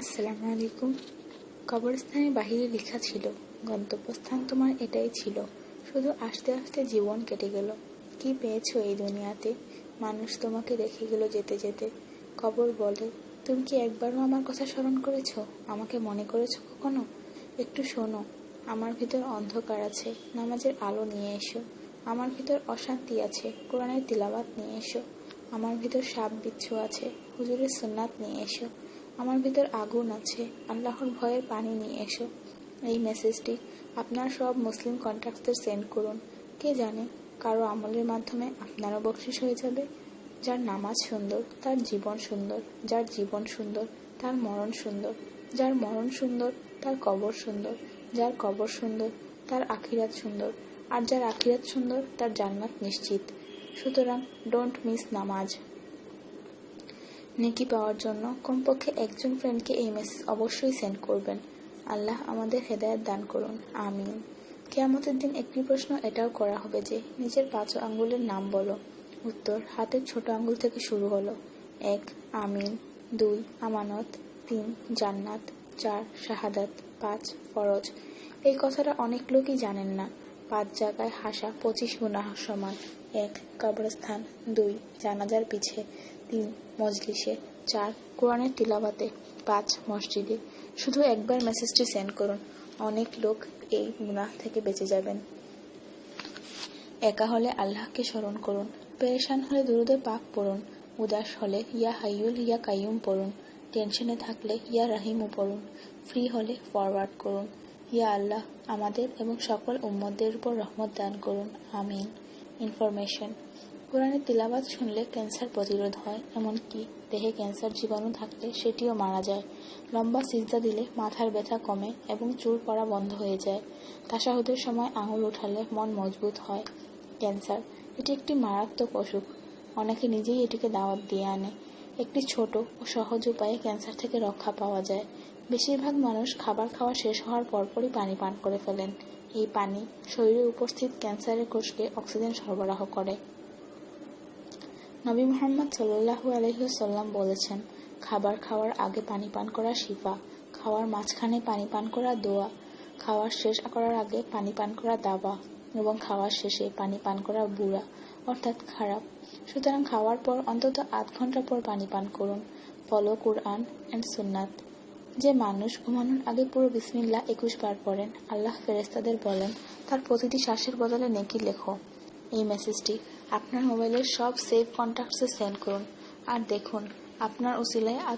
আসসালামু আলাইকুম। কবরস্থানের বাহিরে লেখা ছিল, গন্তব্যস্থান তোমার এটাই ছিল, শুধু আস্তে আস্তে জীবন কেটে গেল। কি পেয়েছো এই দুনিয়াতে? মানুষ তোমাকে রেখে গেল যেতে যেতে। কবর বলে, তুমি কি একবারও আমার কথা স্মরণ করেছো? আমাকে মনে করেছো কখনো? একটু শোনো, আমার ভিতর অন্ধকার আছে, নামাজের আলো নিয়ে এসো। আমার ভিতর অশান্তি আছে, কোরআনের তিলাওয়াত নিয়ে এসো। আমার ভিতর সাপ বিচ্ছু আছে, হুজুরের সুন্নাত নিয়ে এসো। আমার ভিতর আগুন আছে, আল্লাহর ভয়ের পানি নিয়ে এসো। এই মেসেজটি আপনার সব মুসলিম কন্ট্যাক্টসদের সেন্ড করুন। কে জানে, কারো আমলের মাধ্যমে আপনারও বকশিশ হয়ে যাবে। যার নামাজ সুন্দর তার জীবন সুন্দর, যার জীবন সুন্দর তার মরণ সুন্দর, যার মরণ সুন্দর তার কবর সুন্দর, যার কবর সুন্দর তার আখিরাত সুন্দর, আর যার আখিরাত সুন্দর তার জান্নাত নিশ্চিত। সুতরাং ডোন্ট মিস নামাজ। নেকি পাওয়ার জন্য কমপক্ষে একজন ফ্রেন্ডকে এই মেসেজ অবশ্যই সেন্ড করবেন। আল্লাহ আমাদের হেদায়েত দান করুন, আমিন। কিয়ামতের দিন একটি প্রশ্ন এটাও করা হবে যে, নিজের 5 আঙ্গুলের নাম বলো। উত্তর হাতের ছোট আঙ্গুল থেকে শুরু হলো। 1 আমিন, 2 আমানত, 3 জান্নাত, 4 শাহাদাত, 5 ফরজ। এই কথাটা অনেক লোকই জানেন না। 5 জায়গায় হাসা 25 গুনাহ সমান। 1 কবরস্থান, 2 জানাজার পিছে, 3 মজলিসে, 4 কোরআনের তিলাওয়াতে, 5 মসজিদে। শুধু একবার মেসেজটি সেন্ড করুন, অনেক লোক এই গুনাহ থেকে বেঁচে যাবেন। একা হলে আল্লাহকে স্মরণ করুন, পেরেশান হলে দুরুদে পাক পড়ুন, উদাস হলে ইয়া হাইয়ুল ইয়া কাইয়ুম পড়ুন, টেনশনে থাকলে ইয়া রাহিমও পড়ুন, ফ্রি হলে ফরওয়ার্ড করুন, ইয়া আল্লাহ আমাদের এবং সকল উম্মতদের উপর রহমত দান করুন, আমিন। ইনফরমেশন: কোরআনের তিলাওয়াত শুনলে ক্যান্সার প্রতিরোধ হয়, এমনকি দেহে ক্যান্সার জীবাণু থাকলে সেটিও মারা যায়। লম্বা সিজদা দিলে মাথার ব্যথা কমে এবং চুল পড়া বন্ধ হয়ে যায়। তাশাহুদের সময় আঙুল উঠালে মন মজবুত হয়। ক্যান্সার এটি একটি মারাত্মক অসুখ, অনেকে নিজেই এটিকে দাওয়াত দিয়ে আনে। একটি ছোট ও সহজ উপায়ে ক্যান্সার থেকে রক্ষা পাওয়া যায়। বেশিরভাগ মানুষ খাবার খাওয়া শেষ হওয়ার পরপরই পানি পান করে ফেলেন। এই পানি শরীরে উপস্থিত ক্যান্সারের কোষকে অক্সিজেন সরবরাহ করে। নবী মুহাম্মদ সাল্লাল্লাহু আলাইহি ওয়াসাল্লাম বলেছেন, খাবার খাওয়ার আগে পানি পান করা শিফা, খাওয়ার মাঝখানে পানি পান করা দোয়া, খাওয়ার শেষ করার আগে পানি পান করা দাবা এবং খাওয়ার শেষে পানি পান করা বুড়া অর্থাৎ খারাপ। সুতরাং খাওয়ার পর অন্তত 8 ঘন্টা পর পানি পান করুন। ফলো কুরআন এন্ড সুন্নাত। যে মানুষ ঘুমানোর আগে পুরো বিসমিল্লাহ 21 বার পড়েন, আল্লাহ ফেরেশতাদের বলেন তার প্রতিটি শ্বাসের বদলে নেকি লেখো। এই মেসেজটি আপনার মোবাইলের সব সেভ কন্ট্যাক্টসে সেন্ড করুন, আর দেখুন আপনার উসিলায় আজ